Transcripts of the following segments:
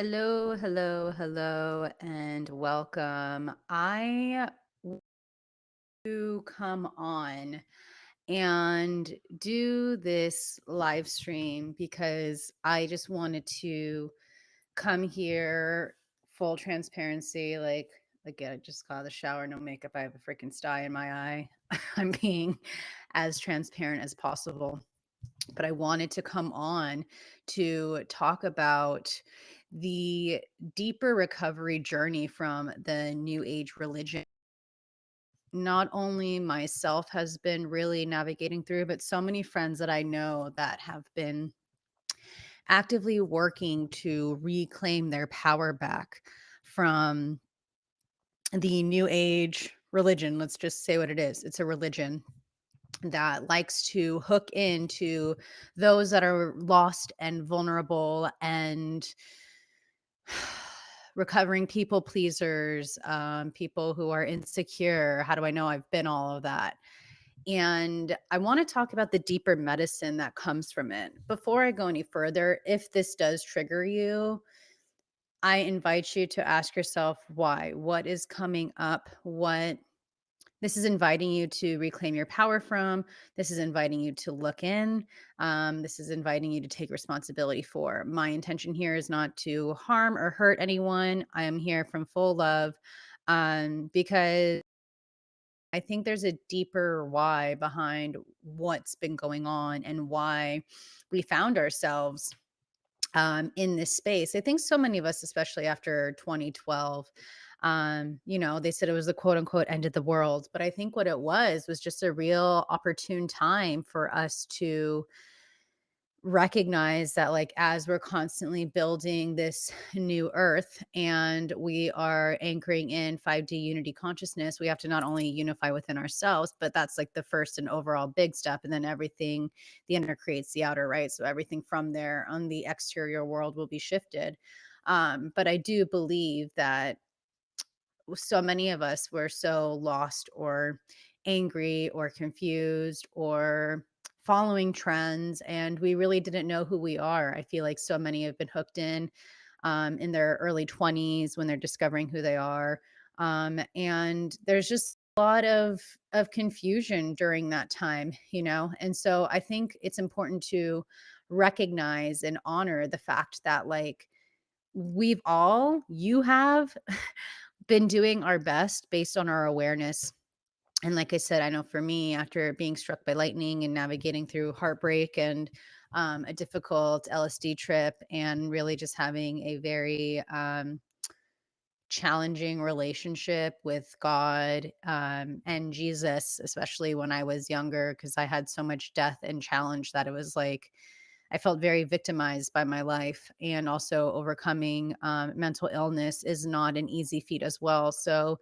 Hello, hello, hello, and welcome. I want to come on and do this live stream because I just wanted to come here full transparency. Again, I just got out of the shower, no makeup. I have a freaking sty in my eye. I'm being as transparent as possible, but I wanted to come on to talk about the deeper recovery journey from the New Age religion. Not only myself has been really navigating through, but so many friends that I know that have been actively working to reclaim their power back from the New Age religion. Let's just say what it is. It's a religion that likes to hook into those that are lost and vulnerable and recovering people pleasers, people who are insecure. How do I know? I've been all of that. And I want to talk about the deeper medicine that comes from it. Before I go any further, if this does trigger you, I invite you to ask yourself why. What is coming up? What this is inviting you to reclaim your power from. This is inviting you to look in. This is inviting you to take responsibility for. My intention here is not to harm or hurt anyone. I am here from full love, because I think there's a deeper why behind what's been going on and why we found ourselves in this space. I think so many of us, especially after 2012, they said it was the quote unquote end of the world. But I think what it was just a real opportune time for us to recognize that, like, as we're constantly building this new earth and we are anchoring in 5D unity consciousness, we have to not only unify within ourselves, but that's like the first and overall big step. And then everything, the inner creates the outer, right? So everything from there on the exterior world will be shifted. But I do believe that so many of us were so lost or angry or confused or following trends, and we really didn't know who we are. I feel like so many have been hooked in their early 20s when they're discovering who they are. And there's just a lot of confusion during that time. And so I think it's important to recognize and honor the fact that, like, you have been doing our best based on our awareness. And like I said, I know for me, after being struck by lightning and navigating through heartbreak and a difficult LSD trip, and really just having a very challenging relationship with God, and Jesus, especially when I was younger, because I had so much death and challenge that it was like I felt very victimized by my life. And also, overcoming mental illness is not an easy feat as well. So,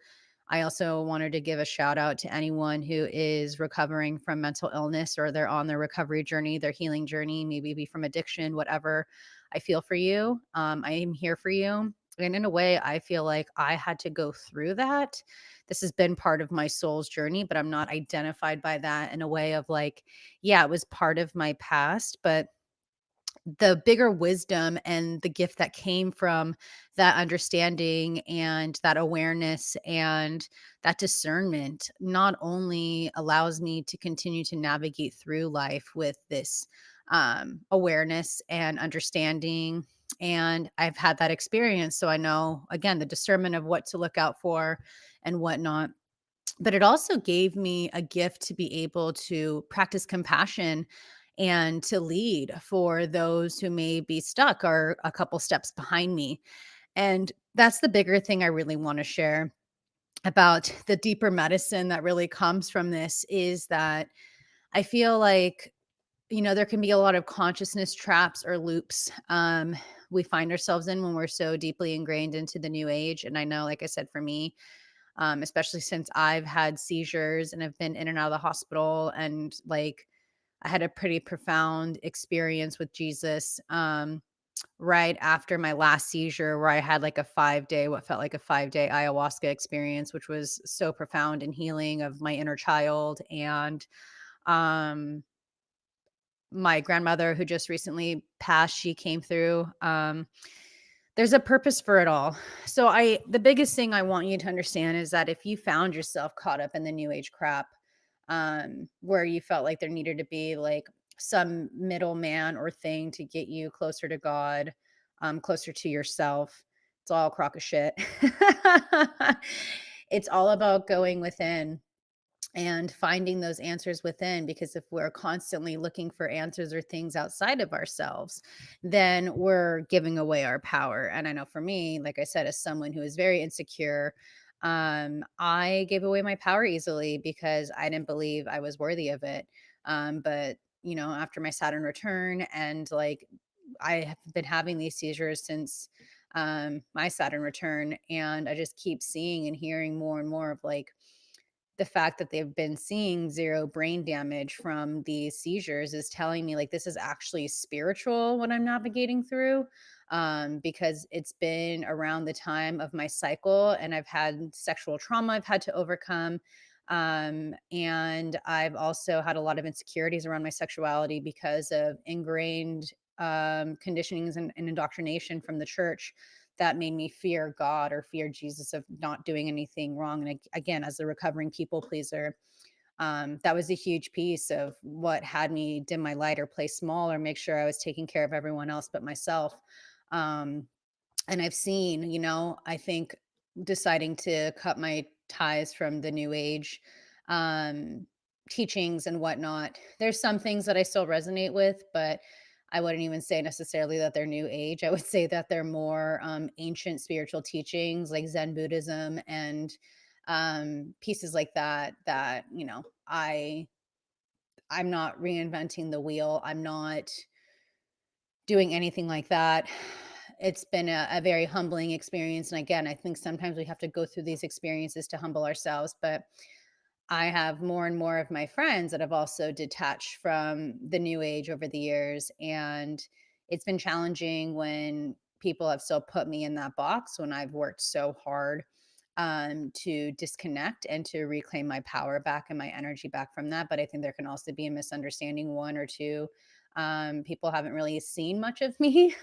I also wanted to give a shout out to anyone who is recovering from mental illness, or they're on their recovery journey, their healing journey, maybe be from addiction, whatever. I feel for you. I am here for you. And in a way, I feel like I had to go through that. This has been part of my soul's journey, but I'm not identified by that in a way of like, yeah, it was part of my past, but the bigger wisdom and the gift that came from that understanding and that awareness and that discernment not only allows me to continue to navigate through life with this awareness and understanding. And I've had that experience. So I know, again, the discernment of what to look out for and whatnot. But it also gave me a gift to be able to practice compassion and to lead for those who may be stuck or a couple steps behind me. And that's the bigger thing I really want to share about the deeper medicine that really comes from this, is that I feel like, there can be a lot of consciousness traps or loops we find ourselves in when we're so deeply ingrained into the new age. And I know, like I said, for me, especially since I've had seizures and have been in and out of the hospital. And like, I had a pretty profound experience with Jesus right after my last seizure, where I had like a 5 day, what felt like a 5 day ayahuasca experience, which was so profound and healing of my inner child. And um, my grandmother, who just recently passed, she came through. There's a purpose for it all. So the biggest thing I want you to understand is that if you found yourself caught up in the new age crap, where you felt like there needed to be like some middleman or thing to get you closer to God, closer to yourself, it's all a crock of shit. It's all about going within and finding those answers within, because if we're constantly looking for answers or things outside of ourselves, then we're giving away our power. And I know for me, like I said, as someone who is very insecure, I gave away my power easily because I didn't believe I was worthy of it. But after my Saturn return, and like I have been having these seizures since my Saturn return, and I just keep seeing and hearing more and more of like the fact that they've been seeing zero brain damage from these seizures is telling me like this is actually spiritual what I'm navigating through, because it's been around the time of my cycle and I've had sexual trauma I've had to overcome. And I've also had a lot of insecurities around my sexuality because of ingrained conditionings and indoctrination from the church that made me fear God or fear Jesus of not doing anything wrong. And again, as a recovering people pleaser, that was a huge piece of what had me dim my light or play small or make sure I was taking care of everyone else but myself. Um, and I've seen, I think deciding to cut my ties from the new age um, teachings and whatnot, there's some things that I still resonate with, but I wouldn't even say necessarily that they're new age. I would say that they're more ancient spiritual teachings like Zen Buddhism and pieces like that. I'm not reinventing the wheel. I'm not doing anything like that. It's been a very humbling experience. And again, I think sometimes we have to go through these experiences to humble ourselves. But I have more and more of my friends that have also detached from the new age over the years. And it's been challenging when people have still put me in that box when I've worked so hard to disconnect and to reclaim my power back and my energy back from that. But I think there can also be a misunderstanding, one or two. People haven't really seen much of me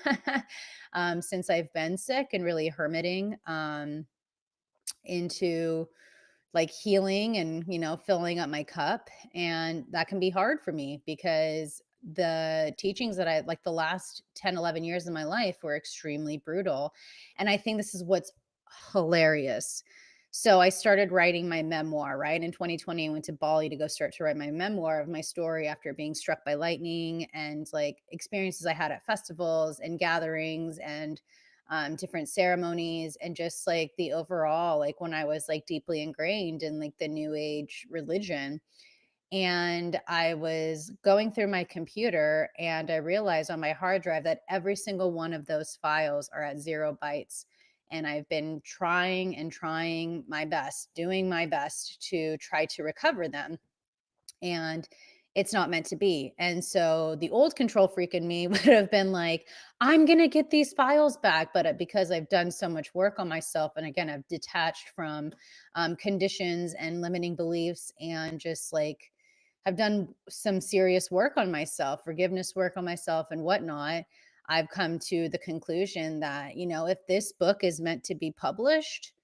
since I've been sick and really hermiting into like healing and filling up my cup, and that can be hard for me because the teachings that I like the last 10, 11 years of my life were extremely brutal. And I think this is what's hilarious. So I started writing my memoir, right? In 2020, I went to Bali to go start to write my memoir of my story after being struck by lightning and like experiences I had at festivals and gatherings and different ceremonies, and just like the overall, like when I was like deeply ingrained in like the new age religion. And I was going through my computer and I realized on my hard drive that every single one of those files are at 0 bytes. And I've been trying and trying my best, doing my best to try to recover them, and it's not meant to be. And so the old control freak in me would have been like, I'm going to get these files back. But because I've done so much work on myself, and again, I've detached from conditions and limiting beliefs, and just like I've done some serious work on myself, forgiveness work on myself, and whatnot. I've come to the conclusion that, if this book is meant to be published,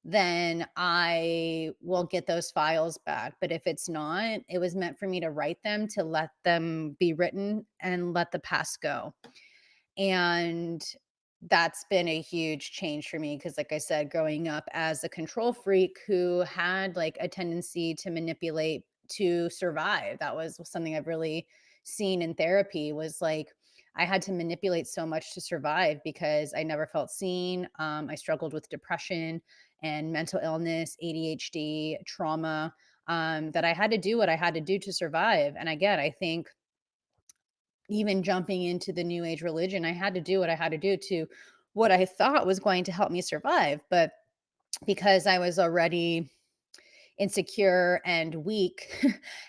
then I will get those files back. But if it's not, it was meant for me to write them, to let them be written and let the past go. And that's been a huge change for me because, like I said, growing up as a control freak who had like a tendency to manipulate to survive, that was something I've really seen in therapy, was like I had to manipulate so much to survive because I never felt seen. I struggled with depression and mental illness, ADHD, trauma, that I had to do what I had to do to survive. And again, I think even jumping into the new age religion, I had to do what I had to do to what I thought was going to help me survive. But because I was already insecure and weak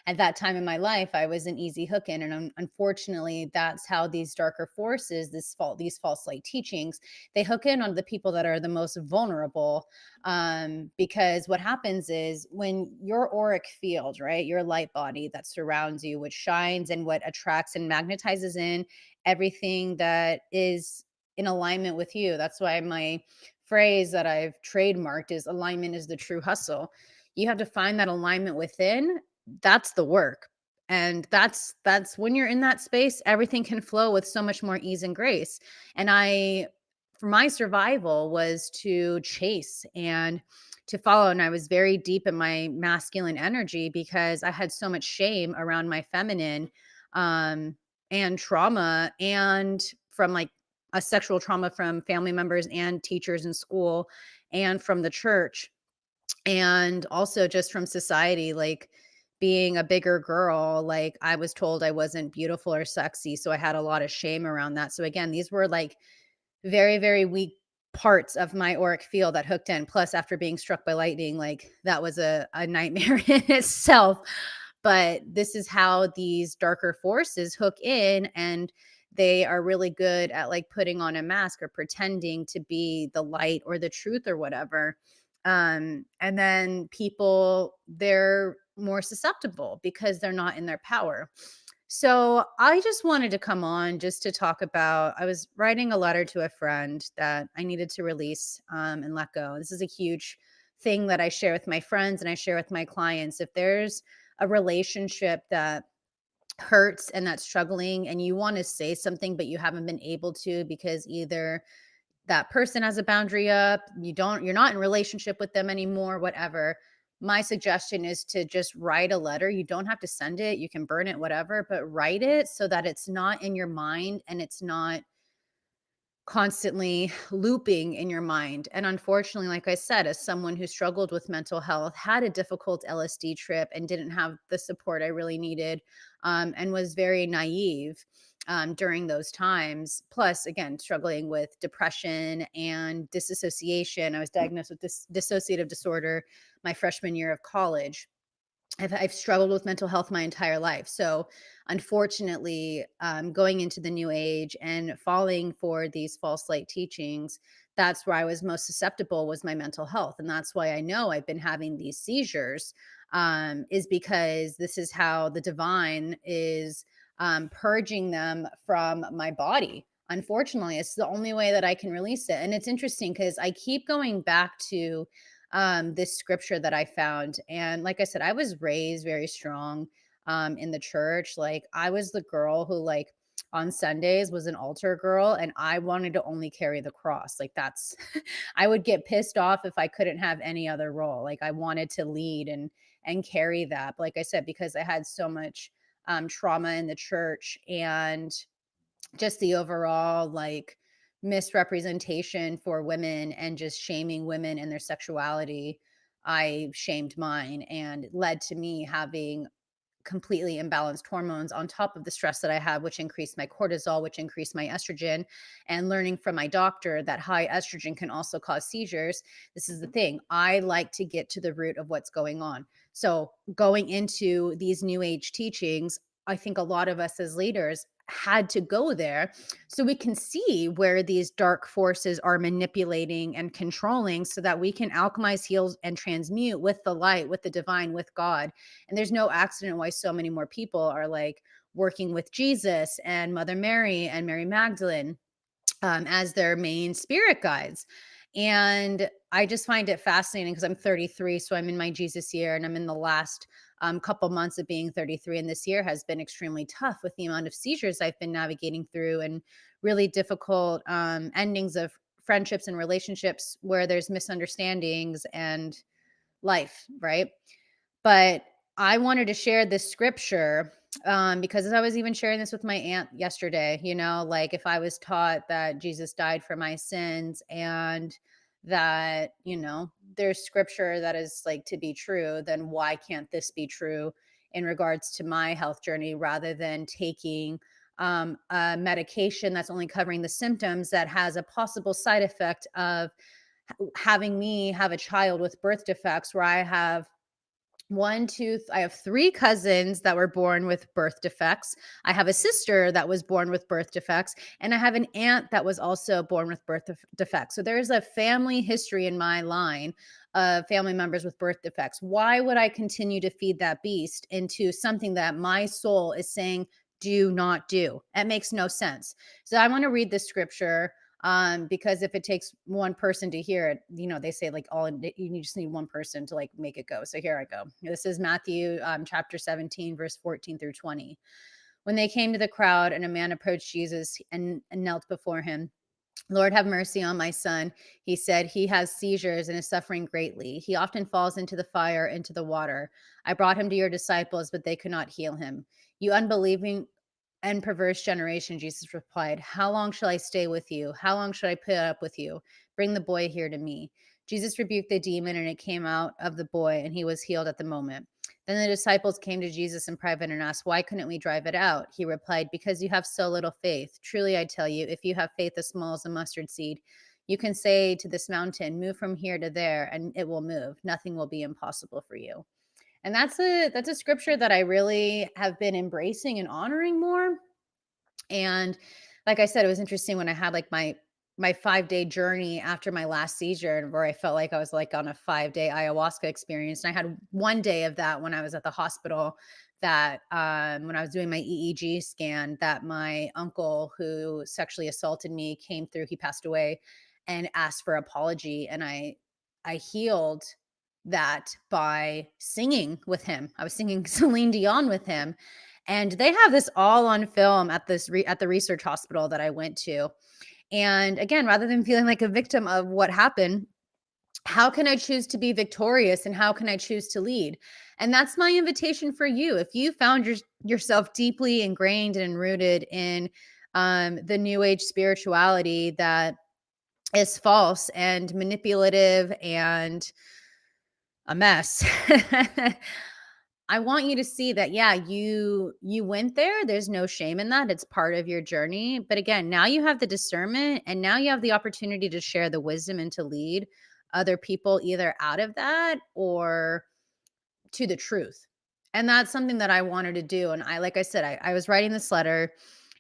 at that time in my life, I was an easy hook in. And unfortunately, that's how these darker forces, these false light teachings, they hook in on the people that are the most vulnerable. Because what happens is when your auric field, right, your light body that surrounds you, which shines and what attracts and magnetizes in everything that is in alignment with you. That's why my phrase that I've trademarked is alignment is the true hustle. You have to find that alignment within. That's the work. And that's when you're in that space, everything can flow with so much more ease and grace. And I for my survival was to chase and to follow, and I was very deep in my masculine energy because I had so much shame around my feminine, um and trauma, and from like a sexual trauma from family members and teachers in school and from the church, and also just from society, like being a bigger girl, like I was told I wasn't beautiful or sexy, so I had a lot of shame around that. So again, these were like very, very weak parts of my auric field that hooked in. Plus, after being struck by lightning, like that was a nightmare in itself. But this is how these darker forces hook in, and they are really good at like putting on a mask or pretending to be the light or the truth or whatever. And then people, they're more susceptible because they're not in their power. So I just wanted to come on just to talk about. I was writing a letter to a friend that I needed to release and let go. This is a huge thing that I share with my friends and I share with my clients. If there's a relationship that hurts and that's struggling and you want to say something, but you haven't been able to because either that person has a boundary up, you're not in relationship with them anymore, whatever. My suggestion is to just write a letter. You don't have to send it, you can burn it, whatever, but write it so that it's not in your mind and it's not constantly looping in your mind. And unfortunately, like I said, as someone who struggled with mental health, had a difficult LSD trip, and didn't have the support I really needed, and was very naive during those times. Plus, again, struggling with depression and disassociation. I was diagnosed with this dissociative disorder my freshman year of college. I've struggled with mental health my entire life. So, unfortunately, going into the new age and falling for these false light teachings, that's where I was most susceptible was my mental health, and that's why I know I've been having these seizures. Is because this is how the divine is purging them from my body. Unfortunately, it's the only way that I can release it, and it's interesting because I keep going back to this scripture that I found. And like I said, I was raised very strong in the church. Like I was the girl who like on Sundays was an altar girl and I wanted to only carry the cross. Like that's I would get pissed off if I couldn't have any other role. Like I wanted to lead and carry that. But like I said, because I had so much trauma in the church and just the overall like misrepresentation for women and just shaming women and their sexuality, I shamed mine, and it led to me having completely imbalanced hormones on top of the stress that I had, which increased my cortisol, which increased my estrogen. And learning from my doctor that high estrogen can also cause seizures. This is the thing. I like to get to the root of what's going on. So, going into these new age teachings, I think a lot of us as leaders had to go there so we can see where these dark forces are manipulating and controlling so that we can alchemize, heal, and transmute with the light, with the divine, with God. And there's no accident why so many more people are like working with Jesus and Mother Mary and Mary Magdalene as their main spirit guides. And I just find it fascinating because I'm 33, so I'm in my Jesus year, and I'm in the last couple months of being 33. And this year has been extremely tough with the amount of seizures I've been navigating through, and really difficult endings of friendships and relationships where there's misunderstandings and life, right? But I wanted to share this scripture because as I was even sharing this with my aunt yesterday, like if I was taught that Jesus died for my sins and that, there's scripture that is like to be true, then why can't this be true in regards to my health journey rather than taking a medication that's only covering the symptoms that has a possible side effect of having me have a child with birth defects where I have I have 3 cousins that were born with birth defects. I have a sister that was born with birth defects, and I have an aunt that was also born with defects. So there's a family history in my line of family members with birth defects. Why would I continue to feed that beast into something that my soul is saying, do not do? That makes no sense. So I want to read this scripture. Because if it takes one person to hear it, they say like you just need one person to like make it go. So here I go. This is Matthew chapter 17, verse 14 through 20. When they came to the crowd and a man approached Jesus and knelt before him. Lord, have mercy on my son. He said he has seizures and is suffering greatly. He often falls into the fire, into the water. I brought him to your disciples, but they could not heal him. You unbelieving and perverse generation, Jesus replied, how long shall I stay with you? How long should I put up with you? Bring the boy here to me. Jesus rebuked the demon, and it came out of the boy, and he was healed at the moment. Then the disciples came to Jesus in private and asked, why couldn't we drive it out? He replied, because you have so little faith. Truly, I tell you, if you have faith as small as a mustard seed, you can say to this mountain, move from here to there, and it will move. Nothing will be impossible for you. And that's a scripture that I really have been embracing and honoring more. And like I said, it was interesting when I had like my 5-day journey after my last seizure, and where I felt like I was like on a 5-day ayahuasca experience. And I had one day of that when I was at the hospital, that when I was doing my EEG scan, that my uncle who sexually assaulted me came through. He passed away and asked for apology. And I healed that by singing with him. I was singing Celine Dion with him. And they have this all on film at at the research hospital that I went to. And again, rather than feeling like a victim of what happened, how can I choose to be victorious, and how can I choose to lead? And that's my invitation for you. If you found yourself deeply ingrained and rooted in the new age spirituality that is false and manipulative and a mess, I want you to see that, yeah, you went there. There's no shame in that. It's part of your journey. But again, now you have the discernment, and now you have the opportunity to share the wisdom and to lead other people either out of that or to the truth. And that's something that I wanted to do. And like I said, I was writing this letter,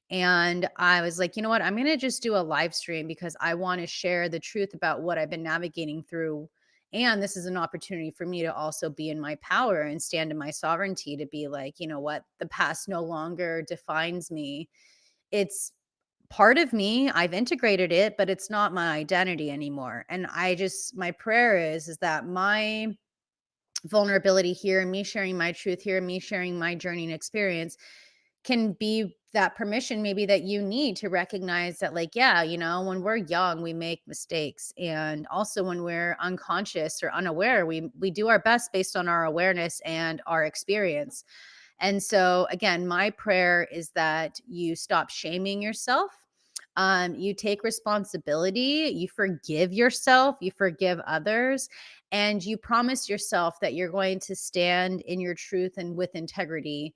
and I was like, you know what? I'm going to just do a live stream because I want to share the truth about what I've been navigating through. And this is an opportunity for me to also be in my power and stand in my sovereignty, to be like, you know what? The past no longer defines me. It's part of me. I've integrated it, but it's not my identity anymore. And my prayer is that my vulnerability here, and me sharing my truth here, and me sharing my journey and experience can be that permission maybe that you need to recognize that, like, yeah, when we're young, we make mistakes. And also when we're unconscious or unaware, we do our best based on our awareness and our experience. And so again, my prayer is that you stop shaming yourself. You take responsibility, you forgive yourself, you forgive others, and you promise yourself that you're going to stand in your truth and with integrity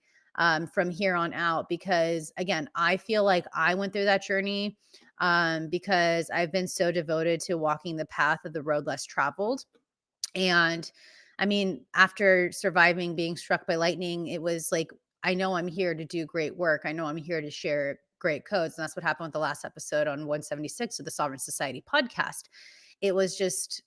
from here on out. Because again, I feel like I went through that journey because I've been so devoted to walking the path of the road less traveled. And I mean, after surviving being struck by lightning, it was like, I know I'm here to do great work. I know I'm here to share great codes. And that's what happened with the last episode on 176 of the Sovereign Society podcast. It was just,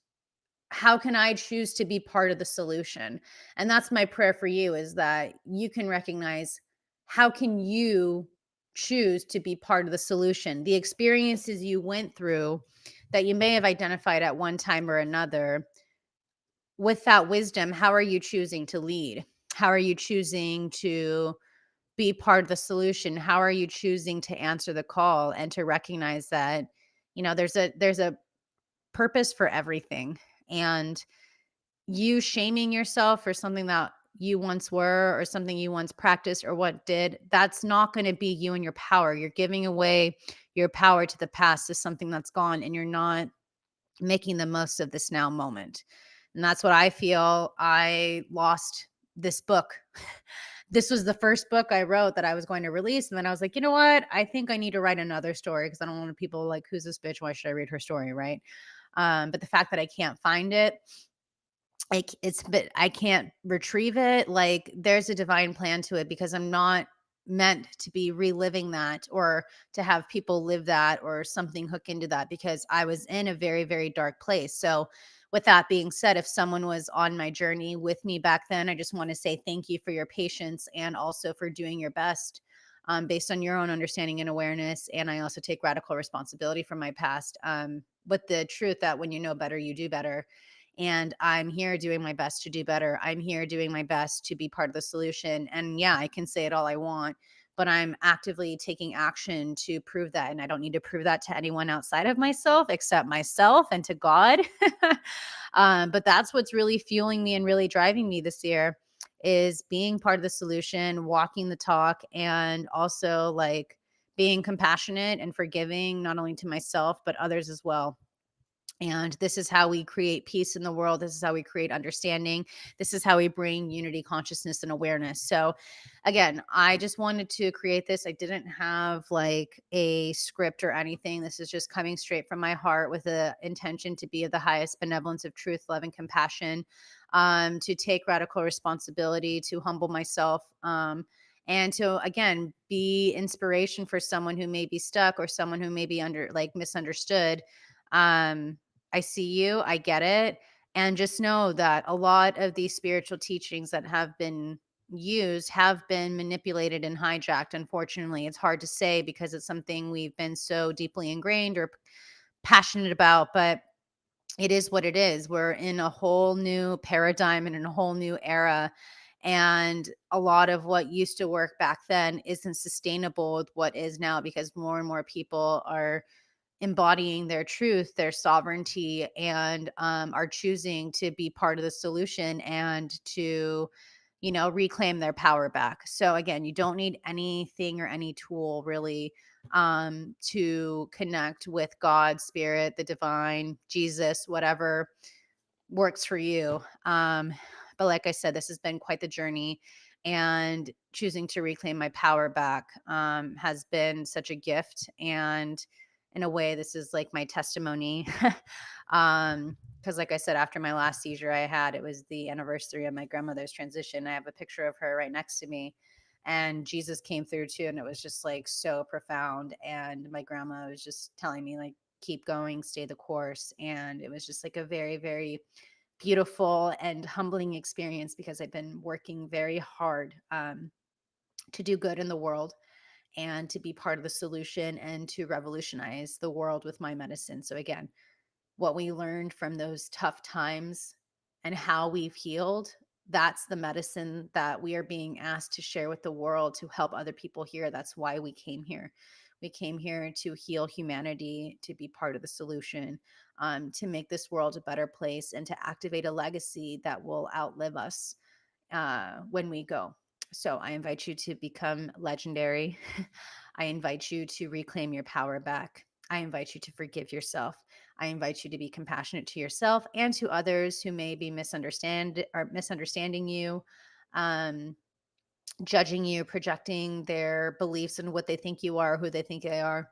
how can I choose to be part of the solution? And that's my prayer for you, is that you can recognize, how can you choose to be part of the solution? The experiences you went through that you may have identified at one time or another, with that wisdom, how are you choosing to lead? How are you choosing to be part of the solution? How are you choosing to answer the call and to recognize that, there's a purpose for everything. And you shaming yourself for something that you once were, or something you once practiced, or what did, that's not going to be you and your power. You're giving away your power to the past, to something that's gone, and you're not making the most of this now moment. And that's what I feel. I lost this book. This was the first book I wrote that I was going to release. And then I was like, you know what? I think I need to write another story, because I don't want people like, who's this bitch? Why should I read her story? Right. But the fact that I can't find it, but I can't retrieve it. Like, there's a divine plan to it, because I'm not meant to be reliving that, or to have people live that, or something hook into that, because I was in a very, very dark place. So with that being said, if someone was on my journey with me back then, I just want to say thank you for your patience, and also for doing your best based on your own understanding and awareness. And I also take radical responsibility for my past, with the truth that when you know better, you do better. And I'm here doing my best to do better. I'm here doing my best to be part of the solution. And yeah, I can say it all I want, but I'm actively taking action to prove that. And I don't need to prove that to anyone outside of myself except myself and to God. But that's what's really fueling me and really driving me this year is being part of the solution, walking the talk, and also like being compassionate and forgiving, not only to myself, but others as well. And this is how we create peace in the world. This is how we create understanding. This is how we bring unity, consciousness, and awareness. So, again, I just wanted to create this. I didn't have like a script or anything. This is just coming straight from my heart with the intention to be of the highest benevolence of truth, love, and compassion, to take radical responsibility, to humble myself. And to again be inspiration for someone who may be stuck or someone who may be under like misunderstood. um I see you, I get it. And just know that a lot of these spiritual teachings that have been used have been manipulated and hijacked. Unfortunately, it's hard to say because it's something we've been so deeply ingrained or passionate about, but it is what it is. We're in a whole new paradigm and in a whole new era. And a lot of what used to work back then isn't sustainable with what is now because more and more people are embodying their truth, their sovereignty, and are choosing to be part of the solution and to, reclaim their power back. So again, you don't need anything or any tool really to connect with God, spirit, the divine, Jesus, whatever works for you. But like I said, this has been quite the journey, and choosing to reclaim my power back has been such a gift. And in a way, this is like my testimony. Because, like I said, after my last seizure I had, it was the anniversary of my grandmother's transition. I have a picture of her right next to me. And Jesus came through too. And it was just like so profound. And my grandma was just telling me, like, keep going, stay the course. And it was just like a very, very beautiful and humbling experience because I've been working very hard to do good in the world and to be part of the solution and to revolutionize the world with my medicine. So, again, what we learned from those tough times and how we've healed, that's the medicine that we are being asked to share with the world to help other people here. That's why we came here. We came here to heal humanity, to be part of the solution, to make this world a better place, and to activate a legacy that will outlive us when we go. So I invite you to become legendary. I invite you to reclaim your power back. I invite you to forgive yourself. I invite you to be compassionate to yourself and to others who may be misunderstanding you, um, judging you, projecting their beliefs and what they think you are, who they think they are.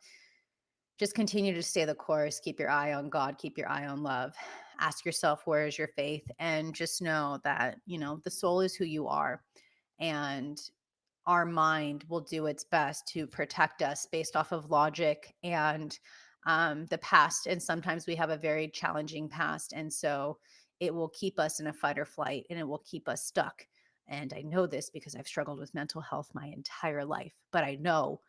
Just continue to stay the course. Keep your eye on God. Keep your eye on love. Ask yourself, where is your faith? And just know that, the soul is who you are. And our mind will do its best to protect us based off of logic and the past. And sometimes we have a very challenging past. And so it will keep us in a fight or flight and it will keep us stuck. And I know this because I've struggled with mental health my entire life, but I know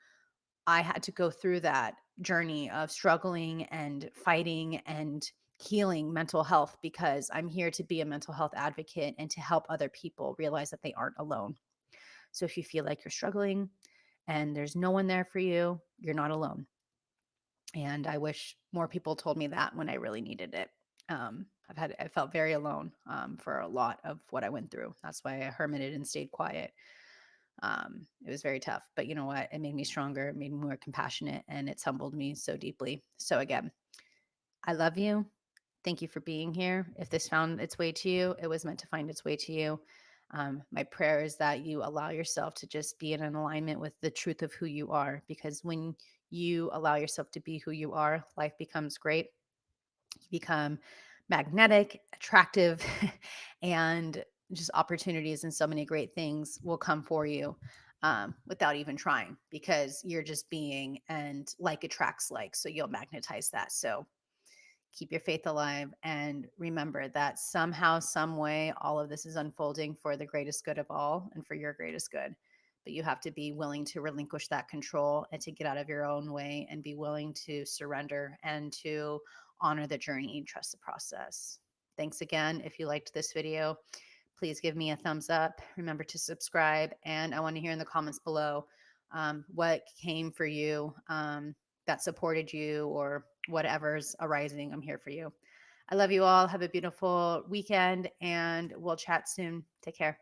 I had to go through that journey of struggling and fighting and healing mental health because I'm here to be a mental health advocate and to help other people realize that they aren't alone. So if you feel like you're struggling and there's no one there for you, you're not alone. And I wish more people told me that when I really needed it. I felt very alone for a lot of what I went through. That's why I hermited and stayed quiet. It was very tough, but you know what? It made me stronger, it made me more compassionate, and it's humbled me so deeply. So again, I love you. Thank you for being here. If this found its way to you, it was meant to find its way to you. My prayer is that you allow yourself to just be in an alignment with the truth of who you are, because when you allow yourself to be who you are, life becomes great. You become magnetic, attractive, and just opportunities and so many great things will come for you without even trying because you're just being, and like attracts like. So you'll magnetize that. So keep your faith alive and remember that somehow, some way, all of this is unfolding for the greatest good of all and for your greatest good. but you have to be willing to relinquish that control and to get out of your own way and be willing to surrender and to honor the journey and trust the process. Thanks again. If you liked this video, please give me a thumbs up. Remember to subscribe. And I want to hear in the comments below what came for you, that supported you, or whatever's arising. I'm here for you. I love you all. Have a beautiful weekend, and we'll chat soon. Take care.